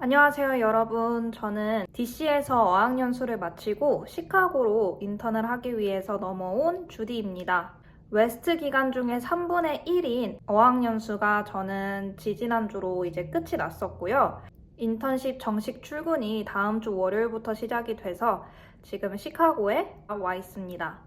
안녕하세요, 여러분. 저는 DC에서 어학연수를 마치고 시카고로 인턴을 하기 위해서 넘어온 주디입니다. 웨스트 기간 중에 3분의 1인 어학연수가 저는 지지난주로 이제 끝이 났었고요. 인턴십 정식 출근이 다음 주 월요일부터 시작이 돼서 지금 시카고에 와 있습니다.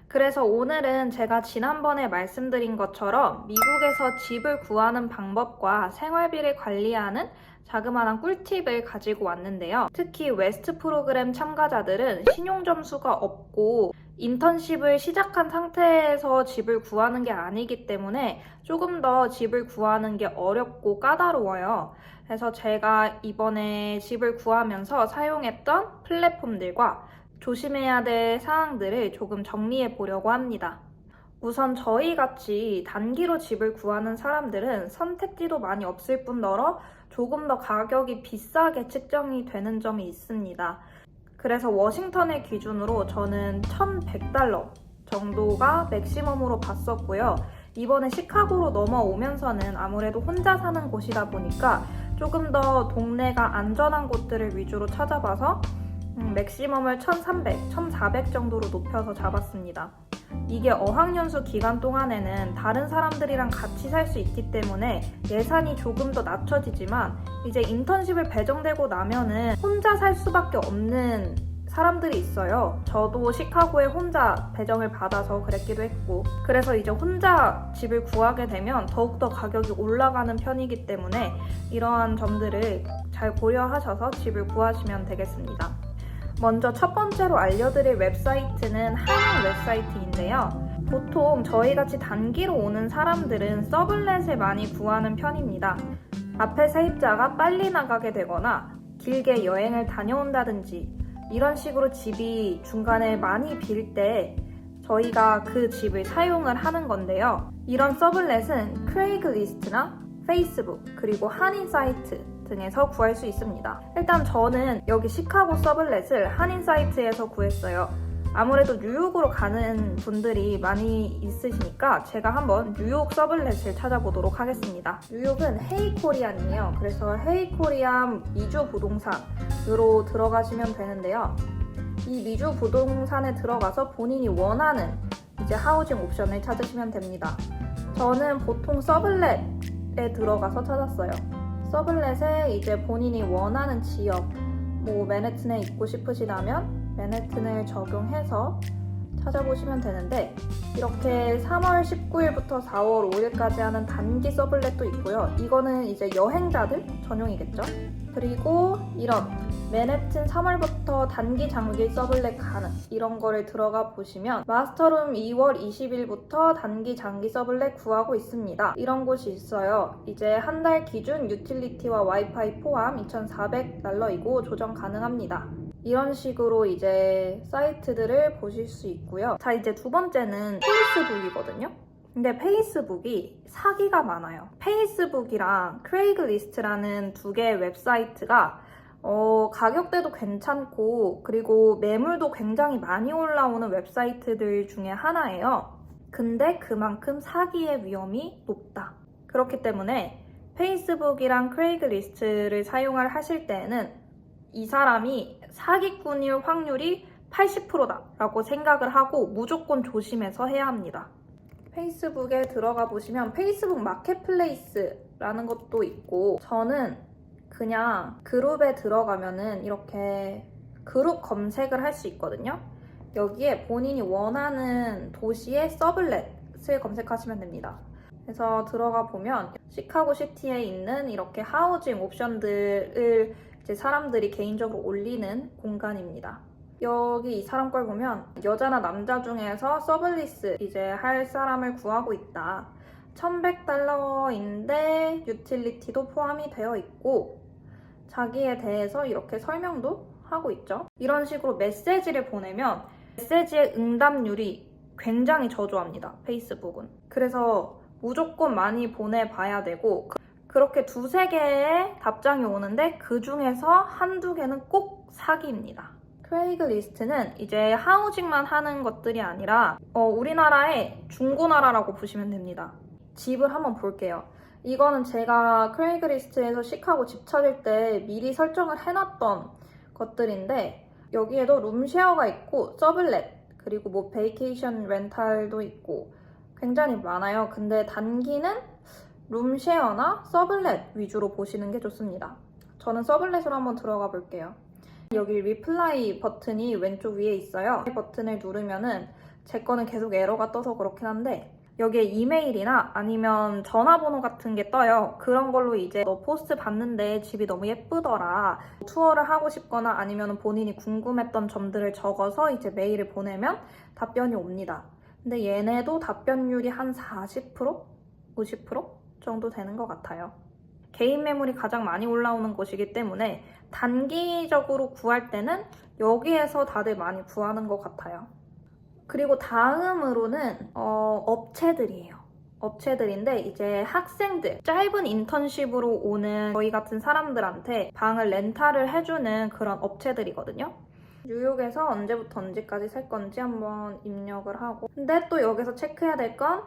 그래서 오늘은 제가 지난번에 말씀드린 것처럼 미국에서 집을 구하는 방법과 생활비를 관리하는 자그마한 꿀팁을 가지고 왔는데요. 특히 웨스트 프로그램 참가자들은 신용 점수가 없고 인턴십을 시작한 상태에서 집을 구하는 게 아니기 때문에 조금 더 집을 구하는 게 어렵고 까다로워요. 그래서 제가 이번에 집을 구하면서 사용했던 플랫폼들과 조심해야 될 사항들을 조금 정리해 보려고 합니다. 우선 저희같이 단기로 집을 구하는 사람들은 선택지도 많이 없을 뿐더러 조금 더 가격이 비싸게 측정이 되는 점이 있습니다. 그래서 워싱턴을 기준으로 저는 $1,100 정도가 맥시멈으로 봤었고요. 이번에 시카고로 넘어오면서는 아무래도 혼자 사는 곳이다 보니까 조금 더 동네가 안전한 곳들을 위주로 찾아봐서 맥시멈을 1,300, 1,400 정도로 높여서 잡았습니다. 이게 어학연수 기간 동안에는 다른 사람들이랑 같이 살 수 있기 때문에 예산이 조금 더 낮춰지지만 이제 인턴십을 배정되고 나면은 혼자 살 수밖에 없는 사람들이 있어요. 저도 시카고에 혼자 배정을 받아서 그랬기도 했고, 그래서 이제 혼자 집을 구하게 되면 더욱더 가격이 올라가는 편이기 때문에 이러한 점들을 잘 고려하셔서 집을 구하시면 되겠습니다. 먼저 첫 번째로 알려드릴 웹사이트는 한인 웹사이트인데요. 보통 저희같이 단기로 오는 사람들은 서블렛을 많이 구하는 편입니다. 앞에 세입자가 빨리 나가게 되거나 길게 여행을 다녀온다든지 이런 식으로 집이 중간에 많이 빌 때 저희가 그 집을 사용을 하는 건데요. 이런 서블렛은 크레이글리스트나 페이스북 그리고 한인 사이트 등에서 구할 수 있습니다. 일단 저는 여기 시카고 서블렛을 한인 사이트에서 구했어요. 아무래도 뉴욕으로 가는 분들이 많이 있으시니까 제가 한번 뉴욕 서블렛을 찾아보도록 하겠습니다. 뉴욕은 헤이코리안이에요. 그래서 헤이코리안 미주 부동산으로 들어가시면 되는데요. 이 미주 부동산에 들어가서 본인이 원하는 이제 하우징 옵션을 찾으시면 됩니다. 저는 보통 서블렛에 들어가서 찾았어요. 서블렛에 이제 본인이 원하는 지역, 맨해튼에 있고 싶으시다면 맨해튼을 적용해서 찾아보시면 되는데 이렇게 3월 19일부터 4월 5일까지 하는 단기 서블렛도 있고요. 이거는 이제 여행자들 전용이겠죠. 그리고 이런 맨해튼 3월부터 단기 장기 서블렛 가능 이런 거를 들어가 보시면 마스터룸 2월 20일부터 단기 장기 서블렛 구하고 있습니다. 이런 곳이 있어요. 이제 한 달 기준 유틸리티와 와이파이 포함 $2,400이고 조정 가능합니다. 이런 식으로 이제 사이트들을 보실 수 있고요. 자, 이제 두 번째는 페이스북이거든요. 근데 페이스북이 사기가 많아요. 페이스북이랑 크레이글리스트라는 두 개의 웹사이트가 가격대도 괜찮고 그리고 매물도 굉장히 많이 올라오는 웹사이트들 중에 하나예요. 근데 그만큼 사기의 위험이 높다. 그렇기 때문에 페이스북이랑 크레이글리스트를 사용을 하실 때에는 이 사람이 사기꾼일 확률이 80%다 라고 생각을 하고 무조건 조심해서 해야 합니다. 페이스북에 들어가 보시면 페이스북 마켓플레이스라는 것도 있고 저는 그냥 그룹에 들어가면은 이렇게 그룹 검색을 할 수 있거든요. 여기에 본인이 원하는 도시의 서블렛을 검색하시면 됩니다. 그래서 들어가 보면 시카고 시티에 있는 이렇게 하우징 옵션들을 이제 사람들이 개인적으로 올리는 공간입니다. 여기 이 사람 걸 보면 여자나 남자 중에서 서블리스 이제 할 사람을 구하고 있다. $1,100인데 유틸리티도 포함이 되어 있고 자기에 대해서 이렇게 설명도 하고 있죠. 이런 식으로 메시지를 보내면 메시지의 응답률이 굉장히 저조합니다. 페이스북은. 그래서 무조건 많이 보내봐야 되고 그렇게 두세 개의 답장이 오는데 그 중에서 한두 개는 꼭 사기입니다. 크레이글리스트는 이제 하우징만 하는 것들이 아니라 우리나라의 중고나라라고 보시면 됩니다. 집을 한번 볼게요. 이거는 제가 크레이그리스트에서 시카고 집 찾을 때 미리 설정을 해놨던 것들인데 여기에도 룸쉐어가 있고 서블렛 그리고 뭐 베이케이션 렌탈도 있고 굉장히 많아요. 근데 단기는 룸쉐어나 서블렛 위주로 보시는 게 좋습니다. 저는 서블렛으로 한번 들어가 볼게요. 여기 리플라이 버튼이 왼쪽 위에 있어요. 이 버튼을 누르면은 제 거는 계속 에러가 떠서 그렇긴 한데 여기에 이메일이나 아니면 전화번호 같은 게 떠요. 그런 걸로 이제 너 포스트 봤는데 집이 너무 예쁘더라. 투어를 하고 싶거나 아니면 본인이 궁금했던 점들을 적어서 이제 메일을 보내면 답변이 옵니다. 근데 얘네도 답변율이 한 40%? 50% 정도 되는 것 같아요. 개인 매물이 가장 많이 올라오는 곳이기 때문에 단기적으로 구할 때는 여기에서 다들 많이 구하는 것 같아요. 그리고 다음으로는 업체들이에요. 업체들인데 이제 학생들, 짧은 인턴십으로 오는 저희 같은 사람들한테 방을 렌탈을 해주는 그런 업체들이거든요. 뉴욕에서 언제부터 언제까지 살 건지 한번 입력을 하고 근데 또 여기서 체크해야 될 건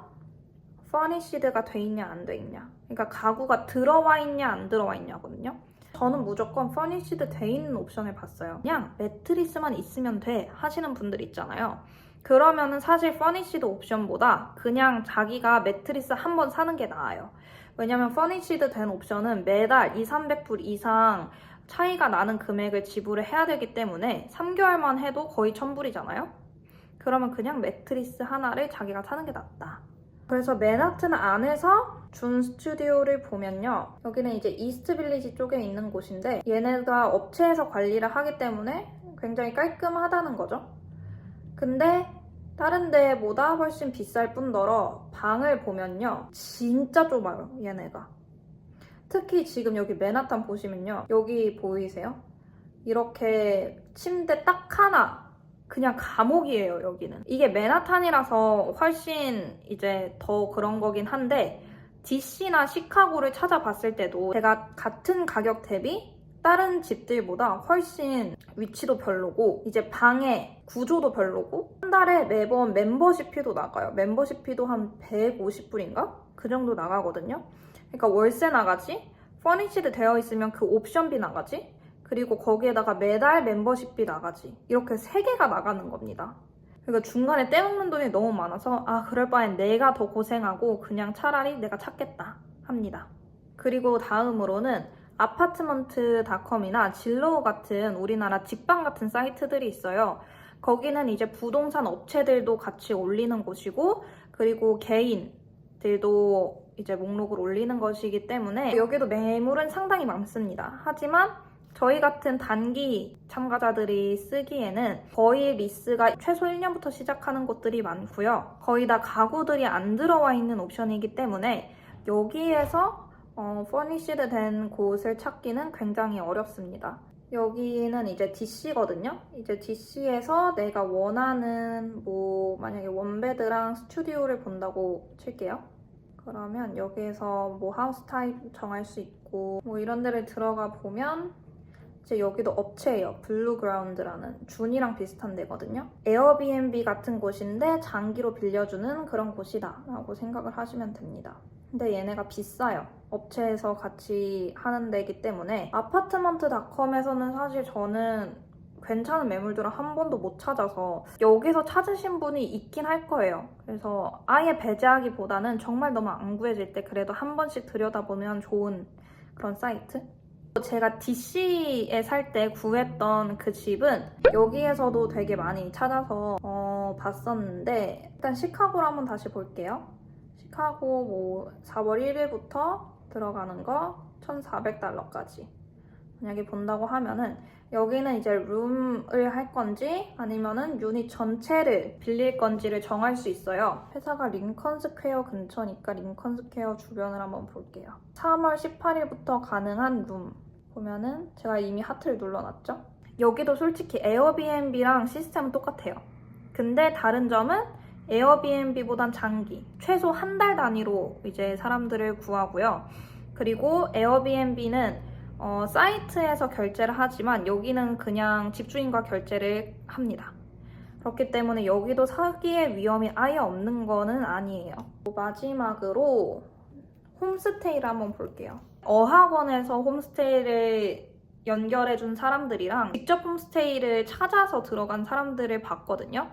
퍼니시드가 돼 있냐 안 돼 있냐 그러니까 가구가 들어와 있냐 안 들어와 있냐거든요. 저는 무조건 퍼니시드 돼 있는 옵션을 봤어요. 그냥 매트리스만 있으면 돼 하시는 분들 있잖아요. 그러면은 사실 퍼니시드 옵션보다 그냥 자기가 매트리스 한 번 사는 게 나아요. 왜냐면 퍼니시드 된 옵션은 매달 200~300불 이상 차이가 나는 금액을 지불을 해야 되기 때문에 3개월만 해도 거의 1000불이잖아요. 그러면 그냥 매트리스 하나를 자기가 사는 게 낫다. 그래서 맨하튼 안에서 준 스튜디오를 보면요. 여기는 이제 이스트 빌리지 쪽에 있는 곳인데 얘네가 업체에서 관리를 하기 때문에 굉장히 깔끔하다는 거죠. 근데 다른 데보다 훨씬 비쌀 뿐더러 방을 보면요. 진짜 좁아요, 얘네가. 특히 지금 여기 맨하탄 보시면요. 여기 보이세요? 이렇게 침대 딱 하나. 그냥 감옥이에요, 여기는. 이게 맨하탄이라서 훨씬 이제 더 그런 거긴 한데 DC나 시카고를 찾아봤을 때도 제가 같은 가격 대비 다른 집들보다 훨씬 위치도 별로고 이제 방의 구조도 별로고 한 달에 매번 멤버십 피도 나가요. 멤버십 피도 한 150불인가? 그 정도 나가거든요. 그러니까 월세 나가지, 퍼니시드 되어 있으면 그 옵션비 나가지, 그리고 거기에다가 매달 멤버십비 나가지. 이렇게 3개가 나가는 겁니다. 그러니까 중간에 떼먹는 돈이 너무 많아서 그럴 바엔 내가 더 고생하고 그냥 차라리 내가 찾겠다 합니다. 그리고 다음으로는 아파트먼트닷컴이나 진로우 같은 우리나라 직방 같은 사이트들이 있어요. 거기는 이제 부동산 업체들도 같이 올리는 곳이고 그리고 개인들도 이제 목록을 올리는 것이기 때문에 여기도 매물은 상당히 많습니다. 하지만 저희 같은 단기 참가자들이 쓰기에는 거의 리스가 최소 1년부터 시작하는 곳들이 많고요. 거의 다 가구들이 안 들어와 있는 옵션이기 때문에 여기에서 퍼니시드 된 곳을 찾기는 굉장히 어렵습니다. 여기는 이제 DC거든요. 이제 DC에서 내가 원하는 만약에 원베드랑 스튜디오를 본다고 칠게요. 그러면 여기에서 하우스 타입 정할 수 있고 이런 데를 들어가 보면 이제 여기도 업체예요. 블루그라운드라는 준이랑 비슷한 데거든요. 에어비앤비 같은 곳인데 장기로 빌려주는 그런 곳이다 라고 생각을 하시면 됩니다. 근데 얘네가 비싸요. 업체에서 같이 하는 데이기 때문에 아파트먼트닷컴에서는 사실 저는 괜찮은 매물들을 한 번도 못 찾아서 여기서 찾으신 분이 있긴 할 거예요. 그래서 아예 배제하기보다는 정말 너무 안 구해질 때 그래도 한 번씩 들여다보면 좋은 그런 사이트? 제가 DC에 살 때 구했던 그 집은 여기에서도 되게 많이 찾아서 봤었는데 일단 시카고로 한번 다시 볼게요. 시카고 4월 1일부터 들어가는 거 1,400달러까지 만약에 본다고 하면은 여기는 이제 룸을 할 건지 아니면은 유닛 전체를 빌릴 건지를 정할 수 있어요. 회사가 링컨 스퀘어 근처니까 링컨 스퀘어 주변을 한번 볼게요. 3월 18일부터 가능한 룸 보면은 제가 이미 하트를 눌러놨죠? 여기도 솔직히 에어비앤비랑 시스템은 똑같아요. 근데 다른 점은 에어비앤비보단 장기, 최소 한 달 단위로 이제 사람들을 구하고요. 그리고 에어비앤비는 사이트에서 결제를 하지만 여기는 그냥 집주인과 결제를 합니다. 그렇기 때문에 여기도 사기의 위험이 아예 없는 거는 아니에요. 마지막으로 홈스테이를 한번 볼게요. 어학원에서 홈스테이를 연결해준 사람들이랑 직접 홈스테이를 찾아서 들어간 사람들을 봤거든요.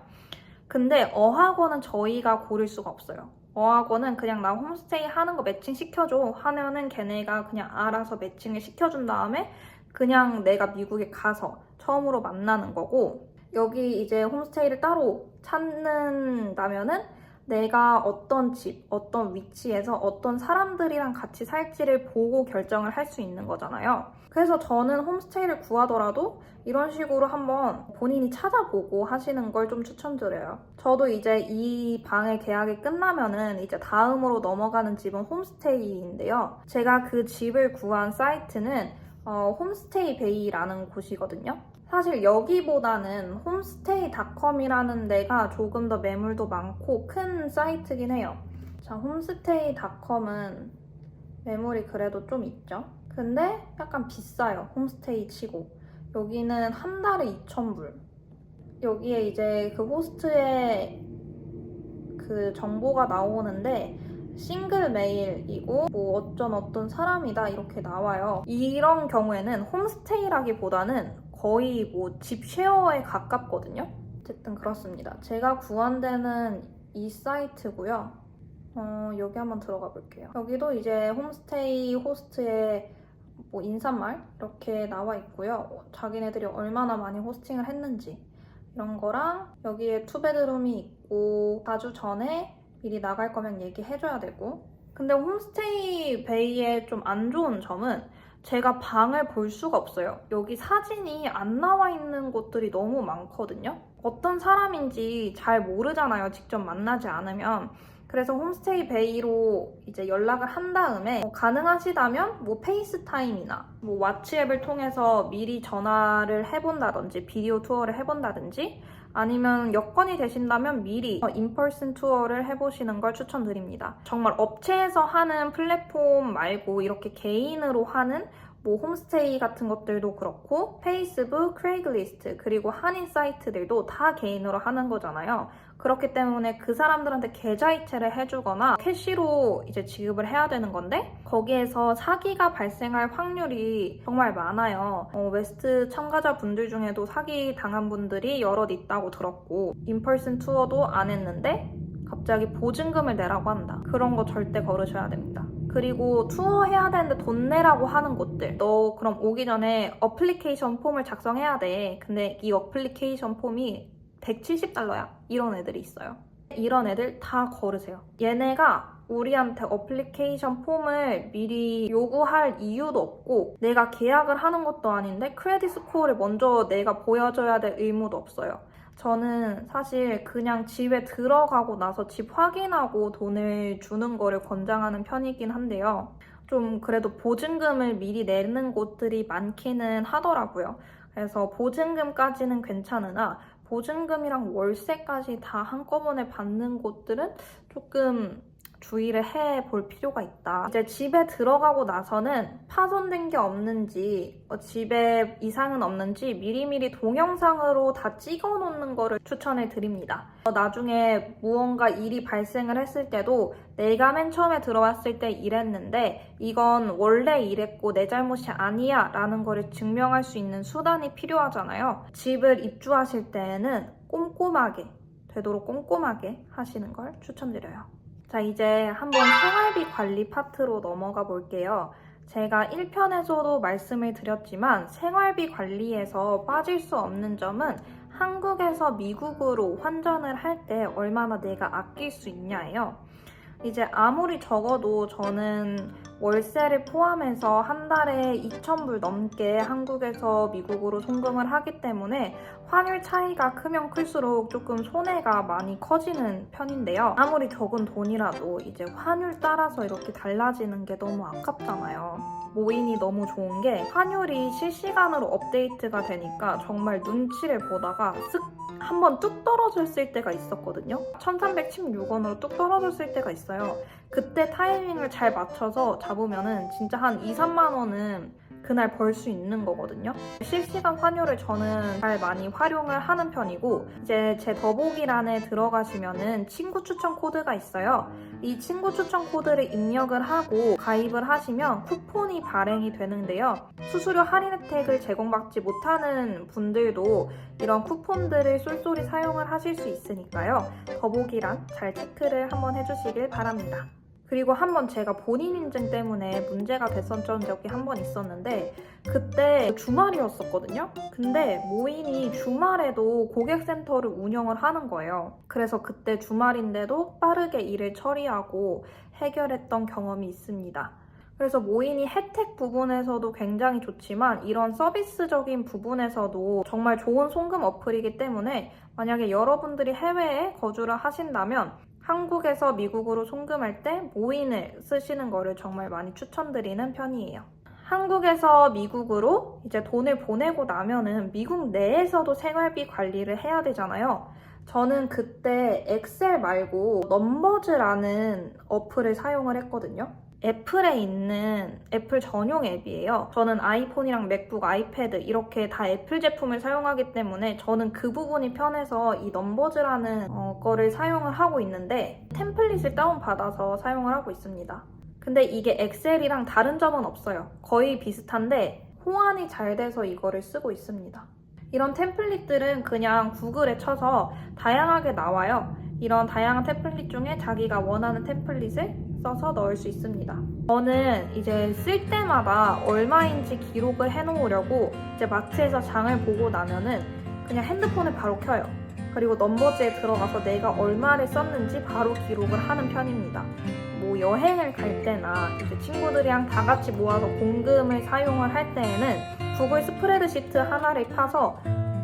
근데 어학원은 저희가 고를 수가 없어요. 어학원은 그냥 나 홈스테이 하는 거 매칭 시켜줘 하면은 걔네가 그냥 알아서 매칭을 시켜준 다음에 그냥 내가 미국에 가서 처음으로 만나는 거고, 여기 이제 홈스테이를 따로 찾는다면은 내가 어떤 집, 어떤 위치에서 어떤 사람들이랑 같이 살지를 보고 결정을 할 수 있는 거잖아요. 그래서 저는 홈스테이를 구하더라도 이런 식으로 한번 본인이 찾아보고 하시는 걸 좀 추천드려요. 저도 이제 이 방의 계약이 끝나면은 이제 다음으로 넘어가는 집은 홈스테이인데요. 제가 그 집을 구한 사이트는 홈스테이 베이라는 곳이거든요. 사실 여기보다는 홈스테이닷컴이라는 데가 조금 더 매물도 많고 큰 사이트긴 해요. 자, 홈스테이닷컴은 매물이 그래도 좀 있죠. 근데 약간 비싸요. 홈스테이 치고. 여기는 한 달에 2,000불. 여기에 이제 그 호스트의 그 정보가 나오는데 싱글 메일이고 뭐 어떤 사람이다 이렇게 나와요. 이런 경우에는 홈스테이라기보다는 거의 뭐 집 쉐어에 가깝거든요. 어쨌든 그렇습니다. 제가 구한 데는 이 사이트고요. 여기 한번 들어가 볼게요. 여기도 이제 홈스테이 호스트의 뭐 인사말 이렇게 나와 있고요. 자기네들이 얼마나 많이 호스팅을 했는지 이런 거랑 여기에 투베드룸이 있고 4주 전에 미리 나갈 거면 얘기해줘야 되고. 근데 홈스테이 베이의 좀 안 좋은 점은 제가 방을 볼 수가 없어요. 여기 사진이 안 나와 있는 곳들이 너무 많거든요. 어떤 사람인지 잘 모르잖아요. 직접 만나지 않으면. 그래서 홈스테이 베이로 이제 연락을 한 다음에 가능하시다면 뭐 페이스타임이나 뭐 왓츠 앱을 통해서 미리 전화를 해본다든지 비디오 투어를 해본다든지 아니면 여건이 되신다면 미리 인퍼슨 투어를 해보시는 걸 추천드립니다. 정말 업체에서 하는 플랫폼 말고 이렇게 개인으로 하는 뭐 홈스테이 같은 것들도 그렇고 페이스북, 크레이글리스트 그리고 한인 사이트들도 다 개인으로 하는 거잖아요. 그렇기 때문에 그 사람들한테 계좌 이체를 해주거나 캐시로 이제 지급을 해야 되는 건데 거기에서 사기가 발생할 확률이 정말 많아요. 웨스트 참가자분들 중에도 사기 당한 분들이 여럿 있다고 들었고 인퍼슨 투어도 안 했는데 갑자기 보증금을 내라고 한다. 그런 거 절대 걸으셔야 됩니다. 그리고 투어 해야 되는데 돈 내라고 하는 곳들, 너 그럼 오기 전에 어플리케이션 폼을 작성해야 돼. 근데 이 어플리케이션 폼이 $170야. 이런 애들이 있어요. 이런 애들 다 거르세요. 얘네가 우리한테 어플리케이션 폼을 미리 요구할 이유도 없고 내가 계약을 하는 것도 아닌데 크레딧 스코어를 먼저 내가 보여줘야 될 의무도 없어요. 저는 사실 그냥 집에 들어가고 나서 집 확인하고 돈을 주는 거를 권장하는 편이긴 한데요. 좀 그래도 보증금을 미리 내는 곳들이 많기는 하더라고요. 그래서 보증금까지는 괜찮으나 보증금이랑 월세까지 다 한꺼번에 받는 곳들은 조금 주의를 해볼 필요가 있다. 이제 집에 들어가고 나서는 파손된 게 없는지 집에 이상은 없는지 미리미리 동영상으로 다 찍어 놓는 거를 추천해 드립니다. 나중에 무언가 일이 발생을 했을 때도 내가 맨 처음에 들어왔을 때 이랬는데 이건 원래 이랬고 내 잘못이 아니야 라는 거를 증명할 수 있는 수단이 필요하잖아요. 집을 입주하실 때에는 되도록 꼼꼼하게 하시는 걸 추천드려요. 자, 이제 한번 생활비 관리 파트로 넘어가 볼게요. 제가 1편에서도 말씀을 드렸지만 생활비 관리에서 빠질 수 없는 점은 한국에서 미국으로 환전을 할 때 얼마나 내가 아낄 수 있냐예요. 이제 아무리 적어도 저는 월세를 포함해서 한 달에 2,000불 넘게 한국에서 미국으로 송금을 하기 때문에 환율 차이가 크면 클수록 조금 손해가 많이 커지는 편인데요. 아무리 적은 돈이라도 이제 환율 따라서 이렇게 달라지는 게 너무 아깝잖아요. 모인이 너무 좋은 게 환율이 실시간으로 업데이트가 되니까 정말 눈치를 보다가 한번 뚝 떨어졌을 때가 있었거든요. 1,316원으로 뚝 떨어졌을 때가 있어요. 그때 타이밍을 잘 맞춰서 잡으면은 진짜 한 2, 3만 원은 그날 벌 수 있는 거거든요. 실시간 환율을 저는 잘 많이 활용을 하는 편이고, 이제 제 더보기란에 들어가시면은 친구 추천 코드가 있어요. 이 친구 추천 코드를 입력을 하고 가입을 하시면 쿠폰이 발행이 되는데요. 수수료 할인 혜택을 제공받지 못하는 분들도 이런 쿠폰들을 쏠쏠히 사용을 하실 수 있으니까요. 더보기란 잘 체크를 한번 해주시길 바랍니다. 그리고 한번 제가 본인 인증 때문에 문제가 됐었던 적이 한 번 있었는데, 그때 주말이었었거든요. 근데 모인이 주말에도 고객센터를 운영을 하는 거예요. 그래서 그때 주말인데도 빠르게 일을 처리하고 해결했던 경험이 있습니다. 그래서 모인이 혜택 부분에서도 굉장히 좋지만 이런 서비스적인 부분에서도 정말 좋은 송금 어플이기 때문에 만약에 여러분들이 해외에 거주를 하신다면 한국에서 미국으로 송금할 때 모인을 쓰시는 거를 정말 많이 추천드리는 편이에요. 한국에서 미국으로 이제 돈을 보내고 나면은 미국 내에서도 생활비 관리를 해야 되잖아요. 저는 그때 엑셀 말고 넘버즈라는 어플을 사용을 했거든요. 애플에 있는 애플 전용 앱이에요. 저는 아이폰이랑 맥북, 아이패드 이렇게 다 애플 제품을 사용하기 때문에 저는 그 부분이 편해서 이 넘버즈라는 거를 사용을 하고 있는데 템플릿을 다운받아서 사용을 하고 있습니다. 근데 이게 엑셀이랑 다른 점은 없어요. 거의 비슷한데 호환이 잘 돼서 이거를 쓰고 있습니다. 이런 템플릿들은 그냥 구글에 쳐서 다양하게 나와요. 이런 다양한 템플릿 중에 자기가 원하는 템플릿을 써서 넣을 수 있습니다. 저는 이제 쓸 때마다 얼마인지 기록을 해놓으려고 이제 마트에서 장을 보고 나면은 그냥 핸드폰을 바로 켜요. 그리고 넘버즈에 들어가서 내가 얼마를 썼는지 바로 기록을 하는 편입니다. 뭐 여행을 갈 때나 이제 친구들이랑 다 같이 모아서 공금을 사용을 할 때에는 구글 스프레드시트 하나를 펴서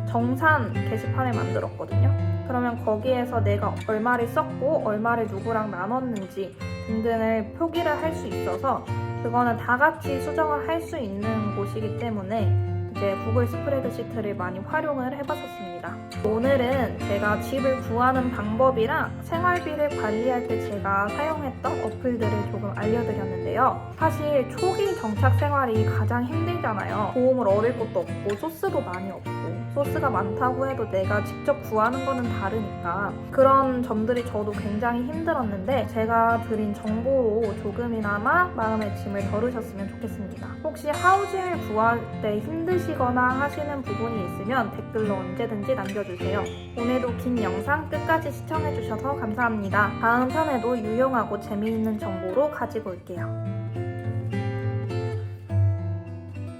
정산 게시판을 만들었거든요. 그러면 거기에서 내가 얼마를 썼고 얼마를 누구랑 나눴는지 등등을 표기를 할 수 있어서 그거는 다 같이 수정을 할 수 있는 곳이기 때문에 이제 구글 스프레드시트를 많이 활용을 해봤었습니다. 오늘은 제가 집을 구하는 방법이랑 생활비를 관리할 때 제가 사용했던 어플들을 조금 알려드렸는데요. 사실 초기 정착 생활이 가장 힘들잖아요. 도움을 얻을 것도 없고 소스도 많이 없고 소스가 많다고 해도 내가 직접 구하는 거는 다르니까 그런 점들이 저도 굉장히 힘들었는데 제가 드린 정보로 조금이나마 마음의 짐을 덜으셨으면 좋겠습니다. 혹시 하우징을 구할 때 힘드시거나 하시는 부분이 있으면 댓글로 언제든지 남겨주세요. 오늘도 긴 영상 끝까지 시청해주셔서 감사합니다. 다음 편에도 유용하고 재미있는 정보로 가지고 올게요.